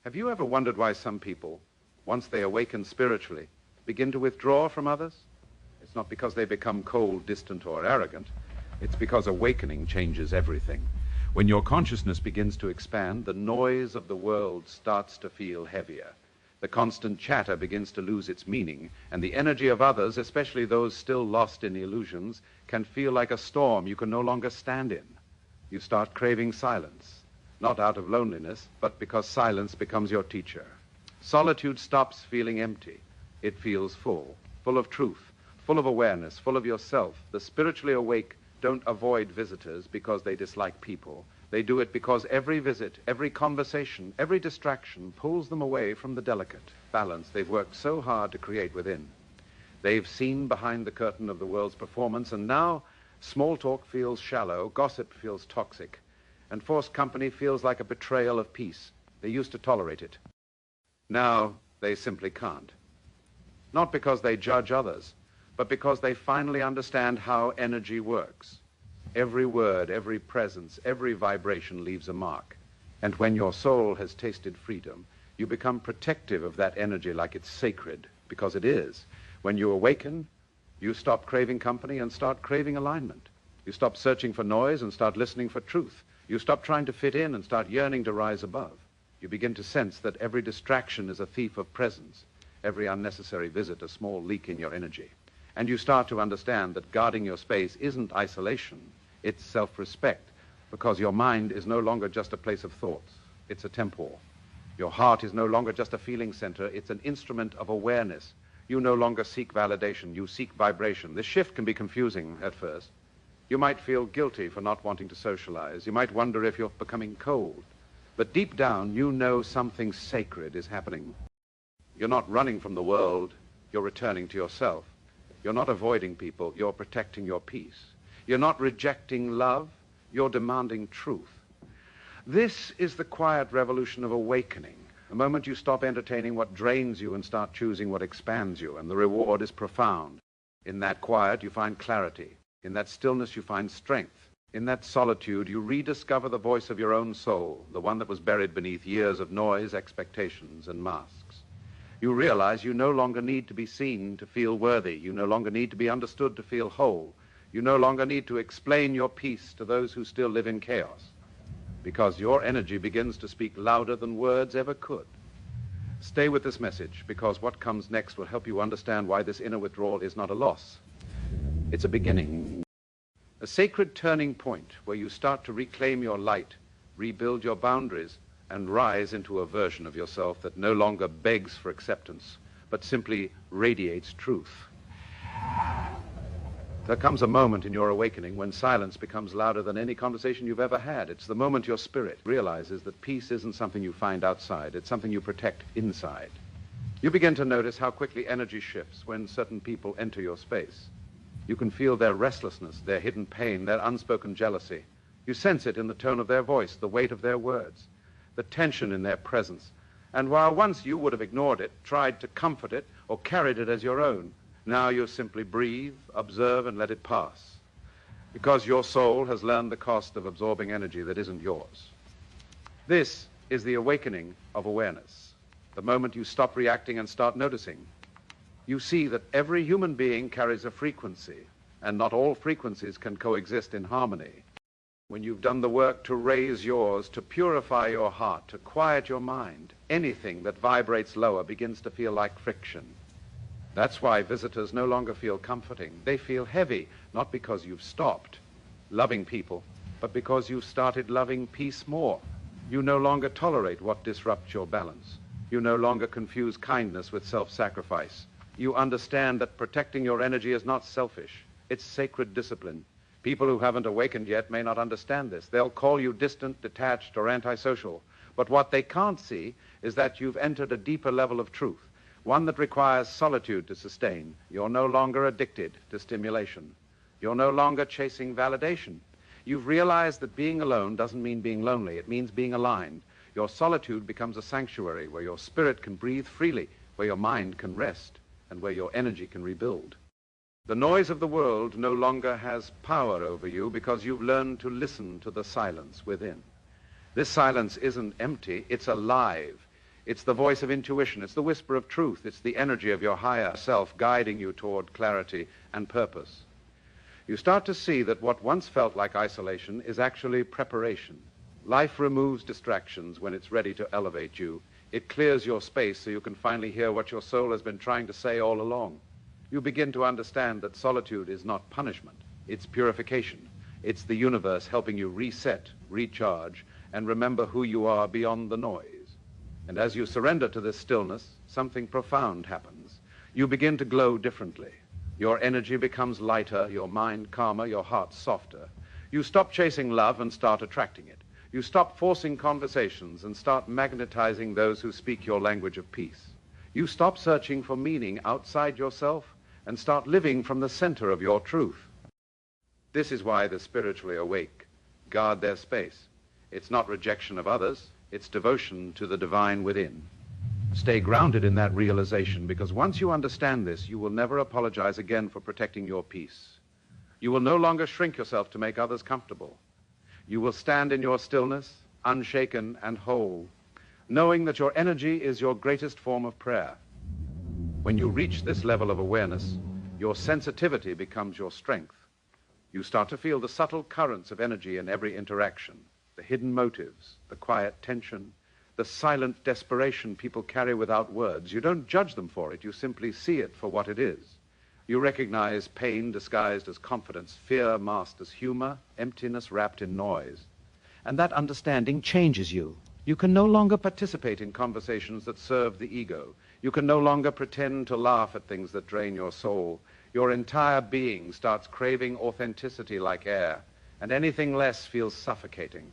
Have you ever wondered why some people, once they awaken spiritually, begin to withdraw from others? It's not because they become cold, distant, or arrogant. It's because awakening changes everything. When your consciousness begins to expand, the noise of the world starts to feel heavier. The constant chatter begins to lose its meaning, and the energy of others, especially those still lost in illusions, can feel like a storm you can no longer stand in. You start craving silence, not out of loneliness, but because silence becomes your teacher. Solitude stops feeling empty. It feels full of truth, full of awareness, full of yourself. The spiritually awake don't avoid visitors because they dislike people. They do it because every visit, every conversation, every distraction pulls them away from the delicate balance they've worked so hard to create within. They've seen behind the curtain of the world's performance, and now small talk feels shallow, gossip feels toxic, and forced company feels like a betrayal of peace. They used to tolerate it. Now they simply can't. Not because they judge others, but because they finally understand how energy works. Every word, every presence, every vibration leaves a mark. And when your soul has tasted freedom, you become protective of that energy like it's sacred, because it is. When you awaken, you stop craving company and start craving alignment. You stop searching for noise and start listening for truth. You stop trying to fit in and start yearning to rise above. You begin to sense that every distraction is a thief of presence, every unnecessary visit a small leak in your energy. And you start to understand that guarding your space isn't isolation, it's self-respect, because your mind is no longer just a place of thoughts, it's a temple. Your heart is no longer just a feeling center, it's an instrument of awareness. You no longer seek validation, you seek vibration. This shift can be confusing at first. You might feel guilty for not wanting to socialize. You might wonder if you're becoming cold. But deep down, you know something sacred is happening. You're not running from the world, you're returning to yourself. You're not avoiding people, you're protecting your peace. You're not rejecting love, you're demanding truth. This is the quiet revolution of awakening. The moment you stop entertaining what drains you and start choosing what expands you, and the reward is profound. In that quiet, you find clarity. In that stillness, you find strength. In that solitude, you rediscover the voice of your own soul, the one that was buried beneath years of noise, expectations, and masks. You realize you no longer need to be seen to feel worthy. You no longer need to be understood to feel whole. You no longer need to explain your peace to those who still live in chaos, because your energy begins to speak louder than words ever could. Stay with this message, because what comes next will help you understand why this inner withdrawal is not a loss. It's a beginning. A sacred turning point where you start to reclaim your light, rebuild your boundaries, and rise into a version of yourself that no longer begs for acceptance, but simply radiates truth. There comes a moment in your awakening when silence becomes louder than any conversation you've ever had. It's the moment your spirit realizes that peace isn't something you find outside, it's something you protect inside. You begin to notice how quickly energy shifts when certain people enter your space. You can feel their restlessness, their hidden pain, their unspoken jealousy. You sense it in the tone of their voice, the weight of their words, the tension in their presence. And while once you would have ignored it, tried to comfort it, or carried it as your own, now you simply breathe, observe, and let it pass. Because your soul has learned the cost of absorbing energy that isn't yours. This is the awakening of awareness. The moment you stop reacting and start noticing, you see that every human being carries a frequency, and not all frequencies can coexist in harmony. When you've done the work to raise yours, to purify your heart, to quiet your mind, anything that vibrates lower begins to feel like friction. That's why visitors no longer feel comforting. They feel heavy, not because you've stopped loving people, but because you've started loving peace more. You no longer tolerate what disrupts your balance. You no longer confuse kindness with self-sacrifice. You understand that protecting your energy is not selfish. It's sacred discipline. People who haven't awakened yet may not understand this. They'll call you distant, detached, or antisocial. But what they can't see is that you've entered a deeper level of truth, one that requires solitude to sustain. You're no longer addicted to stimulation. You're no longer chasing validation. You've realized that being alone doesn't mean being lonely. It means being aligned. Your solitude becomes a sanctuary where your spirit can breathe freely, where your mind can rest, and where your energy can rebuild. The noise of the world no longer has power over you because you've learned to listen to the silence within. This silence isn't empty, it's alive. It's the voice of intuition. It's the whisper of truth. It's the energy of your higher self guiding you toward clarity and purpose. You start to see that what once felt like isolation is actually preparation. Life removes distractions when it's ready to elevate you. It clears your space so you can finally hear what your soul has been trying to say all along. You begin to understand that solitude is not punishment. It's purification. It's the universe helping you reset, recharge, and remember who you are beyond the noise. And as you surrender to this stillness, something profound happens. You begin to glow differently. Your energy becomes lighter, your mind calmer, your heart softer. You stop chasing love and start attracting it. You stop forcing conversations and start magnetizing those who speak your language of peace. You stop searching for meaning outside yourself and start living from the center of your truth. This is why the spiritually awake guard their space. It's not rejection of others, it's devotion to the divine within. Stay grounded in that realization, because once you understand this, you will never apologize again for protecting your peace. You will no longer shrink yourself to make others comfortable. You will stand in your stillness, unshaken and whole, knowing that your energy is your greatest form of prayer. When you reach this level of awareness, your sensitivity becomes your strength. You start to feel the subtle currents of energy in every interaction, the hidden motives, the quiet tension, the silent desperation people carry without words. You don't judge them for it, you simply see it for what it is. You recognize pain disguised as confidence, fear masked as humor, emptiness wrapped in noise. And that understanding changes you. You can no longer participate in conversations that serve the ego. You can no longer pretend to laugh at things that drain your soul. Your entire being starts craving authenticity like air, and anything less feels suffocating.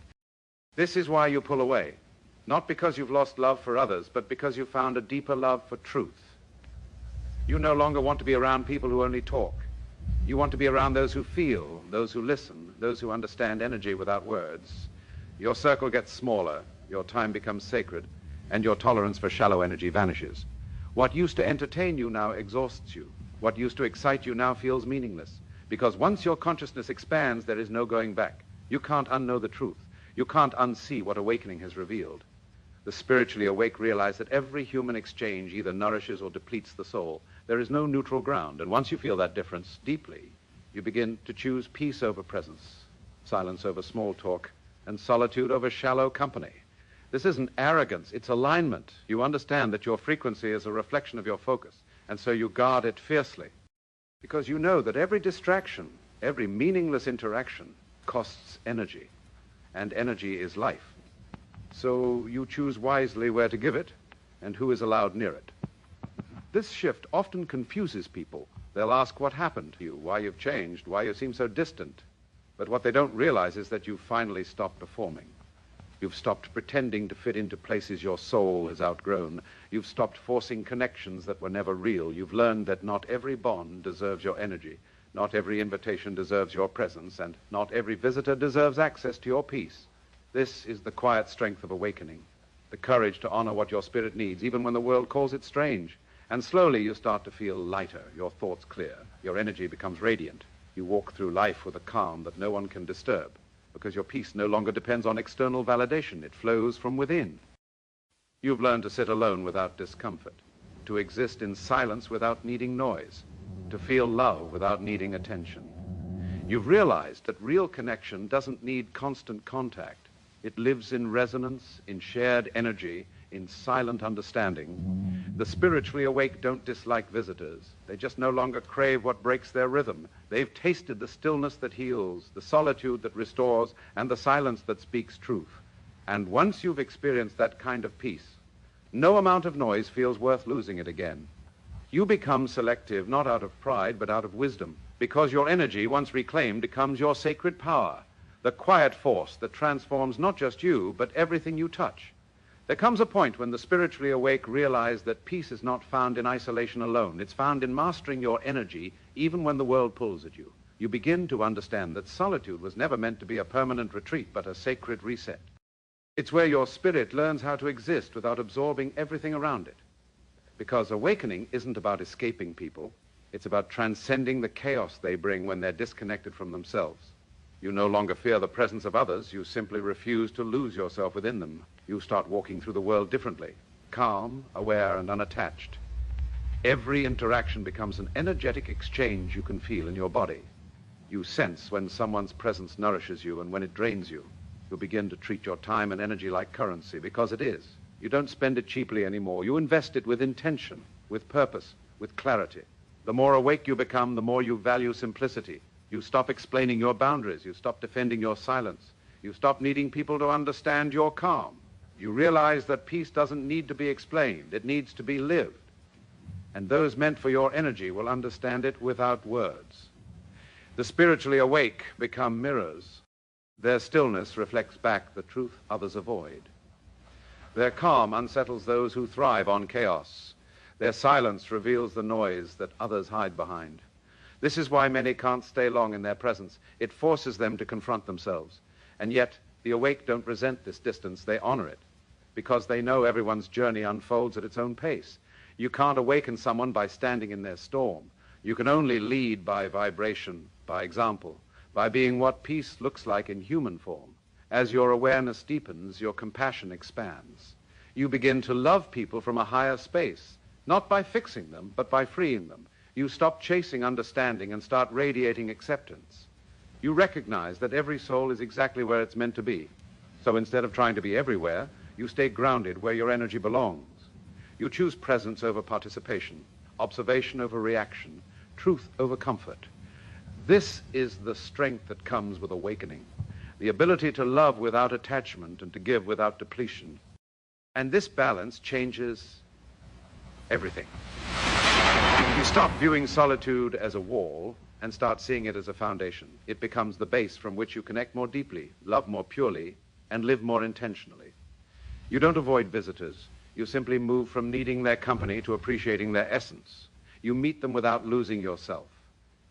This is why you pull away, not because you've lost love for others, but because you've found a deeper love for truth. You no longer want to be around people who only talk. You want to be around those who feel, those who listen, those who understand energy without words. Your circle gets smaller, your time becomes sacred, and your tolerance for shallow energy vanishes. What used to entertain you now exhausts you. What used to excite you now feels meaningless, because once your consciousness expands, there is no going back. You can't unknow the truth. You can't unsee what awakening has revealed. The spiritually awake realize that every human exchange either nourishes or depletes the soul. There is no neutral ground, and once you feel that difference deeply, you begin to choose peace over presence, silence over small talk, and solitude over shallow company. This isn't arrogance, it's alignment. You understand that your frequency is a reflection of your focus, and so you guard it fiercely, because you know that every distraction, every meaningless interaction costs energy, and energy is life. So you choose wisely where to give it and who is allowed near it. This shift often confuses people. They'll ask what happened to you, why you've changed, why you seem so distant. But what they don't realize is that you've finally stopped performing. You've stopped pretending to fit into places your soul has outgrown. You've stopped forcing connections that were never real. You've learned that not every bond deserves your energy, not every invitation deserves your presence, and not every visitor deserves access to your peace. This is the quiet strength of awakening, the courage to honor what your spirit needs, even when the world calls it strange. And slowly you start to feel lighter, your thoughts clear, your energy becomes radiant. You walk through life with a calm that no one can disturb, because your peace no longer depends on external validation. It flows from within. You've learned to sit alone without discomfort, to exist in silence without needing noise, to feel love without needing attention. You've realized that real connection doesn't need constant contact. It lives in resonance, in shared energy, in silent understanding. The spiritually awake don't dislike visitors. They just no longer crave what breaks their rhythm. They've tasted the stillness that heals, the solitude that restores, and the silence that speaks truth. And once you've experienced that kind of peace, no amount of noise feels worth losing it again. You become selective, not out of pride, but out of wisdom, because your energy, once reclaimed, becomes your sacred power, the quiet force that transforms not just you, but everything you touch. There comes a point when the spiritually awake realize that peace is not found in isolation alone. It's found in mastering your energy, even when the world pulls at you. You begin to understand that solitude was never meant to be a permanent retreat, but a sacred reset. It's where your spirit learns how to exist without absorbing everything around it. Because awakening isn't about escaping people. It's about transcending the chaos they bring when they're disconnected from themselves. You no longer fear the presence of others. You simply refuse to lose yourself within them. You start walking through the world differently, calm, aware, and unattached. Every interaction becomes an energetic exchange you can feel in your body. You sense when someone's presence nourishes you and when it drains you. You begin to treat your time and energy like currency, because it is. You don't spend it cheaply anymore. You invest it with intention, with purpose, with clarity. The more awake you become, the more you value simplicity. You stop explaining your boundaries. You stop defending your silence. You stop needing people to understand your calm. You realize that peace doesn't need to be explained. It needs to be lived. And those meant for your energy will understand it without words. The spiritually awake become mirrors. Their stillness reflects back the truth others avoid. Their calm unsettles those who thrive on chaos. Their silence reveals the noise that others hide behind. This is why many can't stay long in their presence. It forces them to confront themselves. And yet, the awake don't resent this distance. They honor it, because they know everyone's journey unfolds at its own pace. You can't awaken someone by standing in their storm. You can only lead by vibration, by example, by being what peace looks like in human form. As your awareness deepens, your compassion expands. You begin to love people from a higher space, not by fixing them, but by freeing them. You stop chasing understanding and start radiating acceptance. You recognize that every soul is exactly where it's meant to be. So instead of trying to be everywhere, you stay grounded where your energy belongs. You choose presence over participation, observation over reaction, truth over comfort. This is the strength that comes with awakening, the ability to love without attachment and to give without depletion. And this balance changes everything. You stop viewing solitude as a wall and start seeing it as a foundation. It becomes the base from which you connect more deeply, love more purely, and live more intentionally. You don't avoid visitors. You simply move from needing their company to appreciating their essence. You meet them without losing yourself.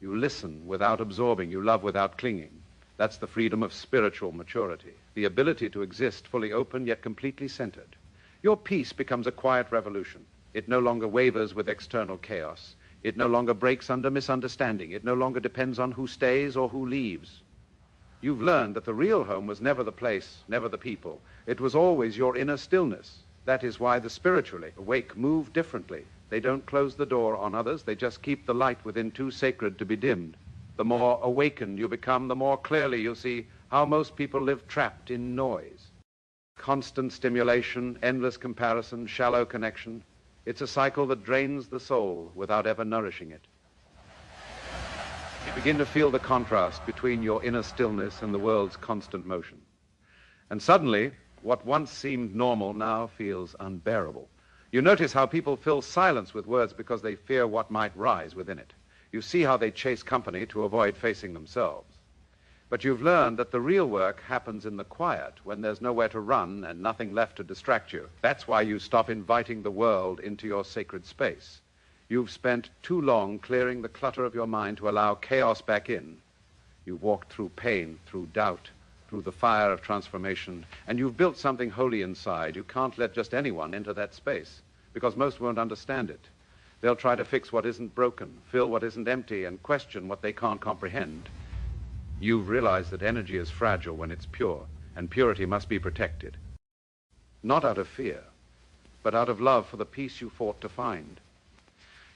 You listen without absorbing. You love without clinging. That's the freedom of spiritual maturity, the ability to exist fully open yet completely centered. Your peace becomes a quiet revolution. It no longer wavers with external chaos. It no longer breaks under misunderstanding. It no longer depends on who stays or who leaves. You've learned that the real home was never the place, never the people. It was always your inner stillness. That is why the spiritually awake move differently. They don't close the door on others. They just keep the light within too sacred to be dimmed. The more awakened you become, the more clearly you see how most people live trapped in noise. Constant stimulation, endless comparison, shallow connection. It's a cycle that drains the soul without ever nourishing it. You begin to feel the contrast between your inner stillness and the world's constant motion. And suddenly, what once seemed normal now feels unbearable. You notice how people fill silence with words because they fear what might rise within it. You see how they chase company to avoid facing themselves. But you've learned that the real work happens in the quiet, when there's nowhere to run and nothing left to distract you. That's why you stop inviting the world into your sacred space. You've spent too long clearing the clutter of your mind to allow chaos back in. You've walked through pain, through doubt, through the fire of transformation, and you've built something holy inside. You can't let just anyone into that space, because most won't understand it. They'll try to fix what isn't broken, fill what isn't empty, and question what they can't comprehend. You've realized that energy is fragile when it's pure, and purity must be protected. Not out of fear, but out of love for the peace you fought to find.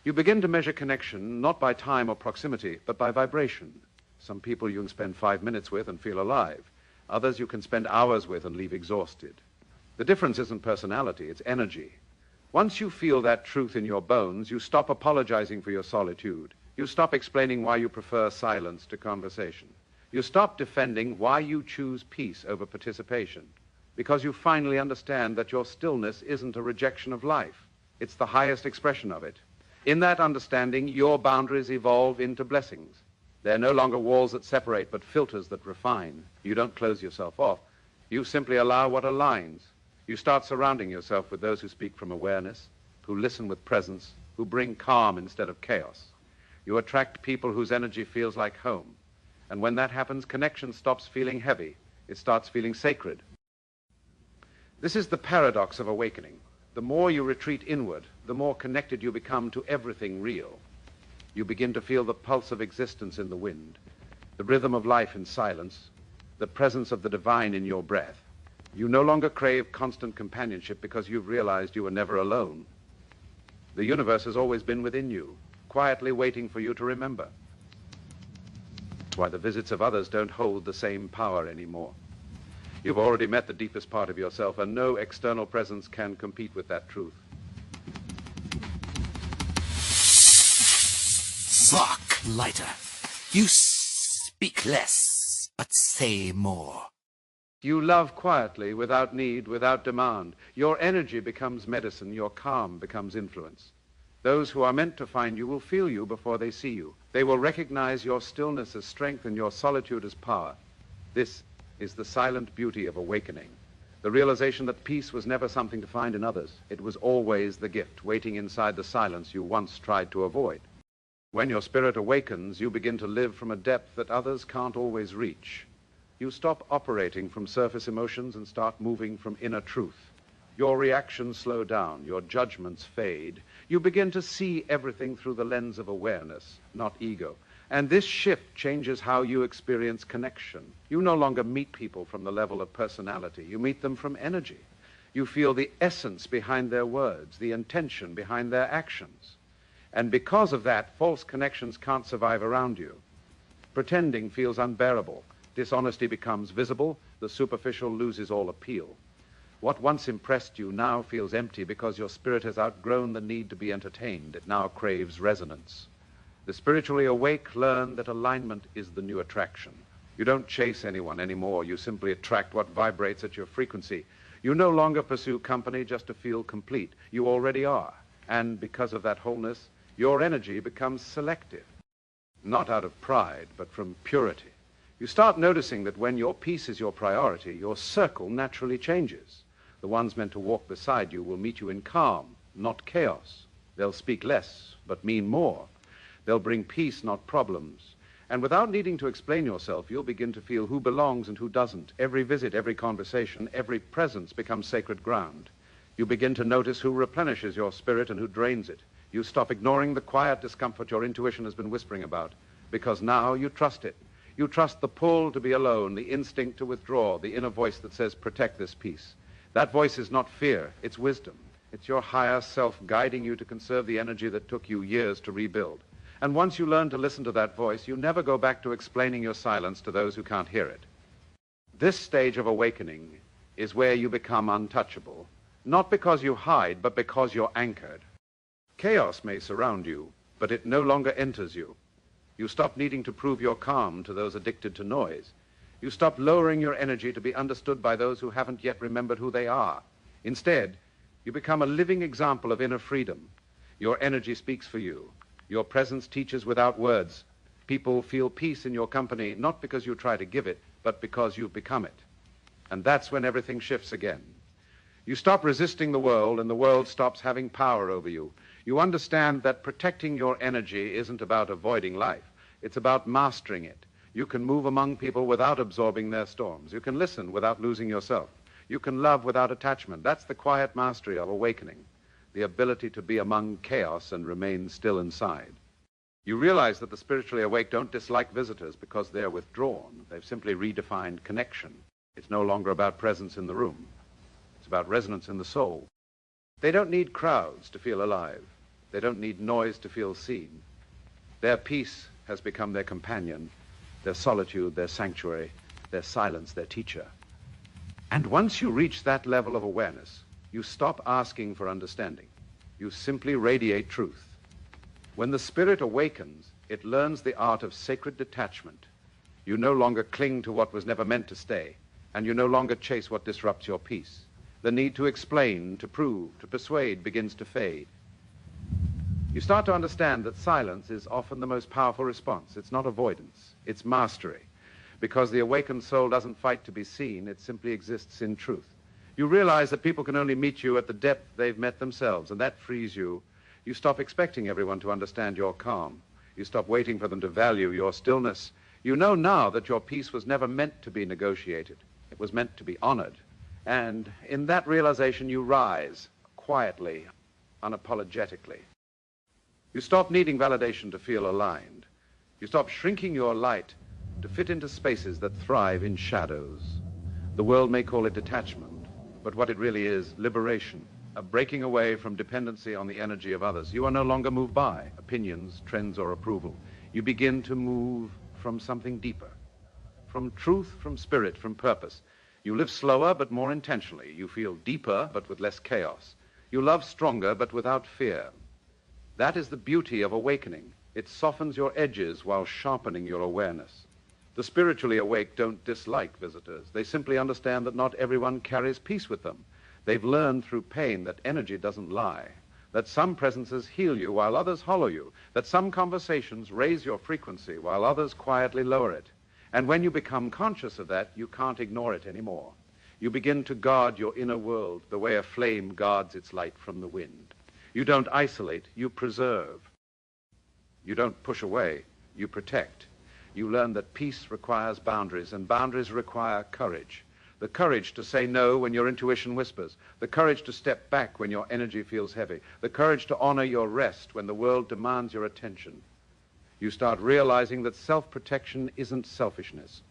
You begin to measure connection not by time or proximity, but by vibration. Some people you can spend 5 minutes with and feel alive. Others you can spend hours with and leave exhausted. The difference isn't personality, it's energy. Once you feel that truth in your bones, you stop apologizing for your solitude. You stop explaining why you prefer silence to conversation. You stop defending why you choose peace over participation, because you finally understand that your stillness isn't a rejection of life. It's the highest expression of it. In that understanding, your boundaries evolve into blessings. They're no longer walls that separate, but filters that refine. You don't close yourself off. You simply allow what aligns. You start surrounding yourself with those who speak from awareness, who listen with presence, who bring calm instead of chaos. You attract people whose energy feels like home. And when that happens, connection stops feeling heavy. It starts feeling sacred. This is the paradox of awakening. The more you retreat inward, the more connected you become to everything real. You begin to feel the pulse of existence in the wind, the rhythm of life in silence, the presence of the divine in your breath. You no longer crave constant companionship because you've realized you were never alone. The universe has always been within you, quietly waiting for you to remember. That's why the visits of others don't hold the same power anymore. You've already met the deepest part of yourself, and no external presence can compete with that truth. Fuck, lighter. You speak less, but say more. You love quietly, without need, without demand. Your energy becomes medicine, your calm becomes influence. Those who are meant to find you will feel you before they see you. They will recognize your stillness as strength and your solitude as power. This is the silent beauty of awakening. The realization that peace was never something to find in others. It was always the gift, waiting inside the silence you once tried to avoid. When your spirit awakens, you begin to live from a depth that others can't always reach. You stop operating from surface emotions and start moving from inner truth. Your reactions slow down, your judgments fade. You begin to see everything through the lens of awareness, not ego. And this shift changes how you experience connection. You no longer meet people from the level of personality. You meet them from energy. You feel the essence behind their words, the intention behind their actions. And because of that, false connections can't survive around you. Pretending feels unbearable. Dishonesty becomes visible. The superficial loses all appeal. What once impressed you now feels empty because your spirit has outgrown the need to be entertained. It now craves resonance. The spiritually awake learn that alignment is the new attraction. You don't chase anyone anymore. You simply attract what vibrates at your frequency. You no longer pursue company just to feel complete. You already are. And because of that wholeness, your energy becomes selective. Not out of pride, but from purity. You start noticing that when your peace is your priority, your circle naturally changes. The ones meant to walk beside you will meet you in calm, not chaos. They'll speak less, but mean more. They'll bring peace, not problems. And without needing to explain yourself, you'll begin to feel who belongs and who doesn't. Every visit, every conversation, every presence becomes sacred ground. You begin to notice who replenishes your spirit and who drains it. You stop ignoring the quiet discomfort your intuition has been whispering about, because now you trust it. You trust the pull to be alone, the instinct to withdraw, the inner voice that says, protect this peace. That voice is not fear, it's wisdom. It's your higher self guiding you to conserve the energy that took you years to rebuild. And once you learn to listen to that voice, you never go back to explaining your silence to those who can't hear it. This stage of awakening is where you become untouchable, not because you hide, but because you're anchored. Chaos may surround you, but it no longer enters you. You stop needing to prove your calm to those addicted to noise. You stop lowering your energy to be understood by those who haven't yet remembered who they are. Instead, you become a living example of inner freedom. Your energy speaks for you. Your presence teaches without words. People feel peace in your company, not because you try to give it, but because you've become it. And that's when everything shifts again. You stop resisting the world, and the world stops having power over you. You understand that protecting your energy isn't about avoiding life. It's about mastering it. You can move among people without absorbing their storms. You can listen without losing yourself. You can love without attachment. That's the quiet mastery of awakening, the ability to be among chaos and remain still inside. You realize that the spiritually awake don't dislike visitors because they're withdrawn. They've simply redefined connection. It's no longer about presence in the room. It's about resonance in the soul. They don't need crowds to feel alive. They don't need noise to feel seen. Their peace has become their companion, their solitude, their sanctuary, their silence, their teacher. And once you reach that level of awareness, you stop asking for understanding. You simply radiate truth. When the spirit awakens, it learns the art of sacred detachment. You no longer cling to what was never meant to stay, and you no longer chase what disrupts your peace. The need to explain, to prove, to persuade begins to fade. You start to understand that silence is often the most powerful response. It's not avoidance, it's mastery. Because the awakened soul doesn't fight to be seen, it simply exists in truth. You realize that people can only meet you at the depth they've met themselves, and that frees you. You stop expecting everyone to understand your calm. You stop waiting for them to value your stillness. You know now that your peace was never meant to be negotiated. It was meant to be honored. And in that realization, you rise quietly, unapologetically. You stop needing validation to feel aligned. You stop shrinking your light to fit into spaces that thrive in shadows. The world may call it detachment, but what it really is, liberation, a breaking away from dependency on the energy of others. You are no longer moved by opinions, trends, or approval. You begin to move from something deeper, from truth, from spirit, from purpose. You live slower but more intentionally. You feel deeper but with less chaos. You love stronger but without fear. That is the beauty of awakening. It softens your edges while sharpening your awareness. The spiritually awake don't dislike visitors. They simply understand that not everyone carries peace with them. They've learned through pain that energy doesn't lie, that some presences heal you while others hollow you, that some conversations raise your frequency while others quietly lower it. And when you become conscious of that, you can't ignore it anymore. You begin to guard your inner world the way a flame guards its light from the wind. You don't isolate, you preserve. You don't push away, you protect. You learn that peace requires boundaries, and boundaries require courage. The courage to say no when your intuition whispers. The courage to step back when your energy feels heavy. The courage to honor your rest when the world demands your attention. You start realizing that self-protection isn't selfishness.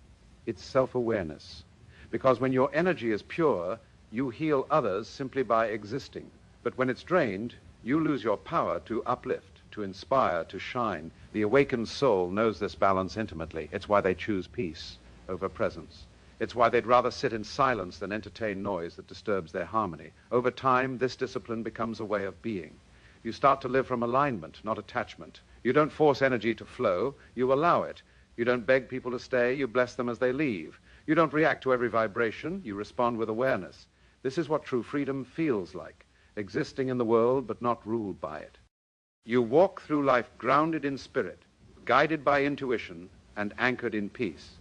It's self-awareness. Because when your energy is pure, you heal others simply by existing. But when it's drained, you lose your power to uplift, to inspire, to shine. The awakened soul knows this balance intimately. It's why they choose peace over presence. It's why they'd rather sit in silence than entertain noise that disturbs their harmony. Over time, this discipline becomes a way of being. You start to live from alignment, not attachment. You don't force energy to flow, you allow it. You don't beg people to stay, you bless them as they leave. You don't react to every vibration, you respond with awareness. This is what true freedom feels like, existing in the world but not ruled by it. You walk through life grounded in spirit, guided by intuition, and anchored in peace.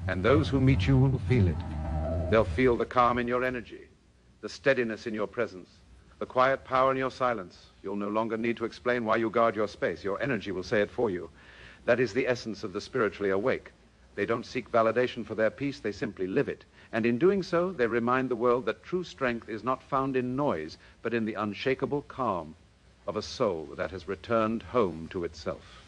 And those who meet you will feel it. They'll feel the calm in your energy, the steadiness in your presence, the quiet power in your silence. You'll no longer need to explain why you guard your space. Your energy will say it for you. That is the essence of the spiritually awake. They don't seek validation for their peace, they simply live it. And in doing so, they remind the world that true strength is not found in noise, but in the unshakable calm of a soul that has returned home to itself.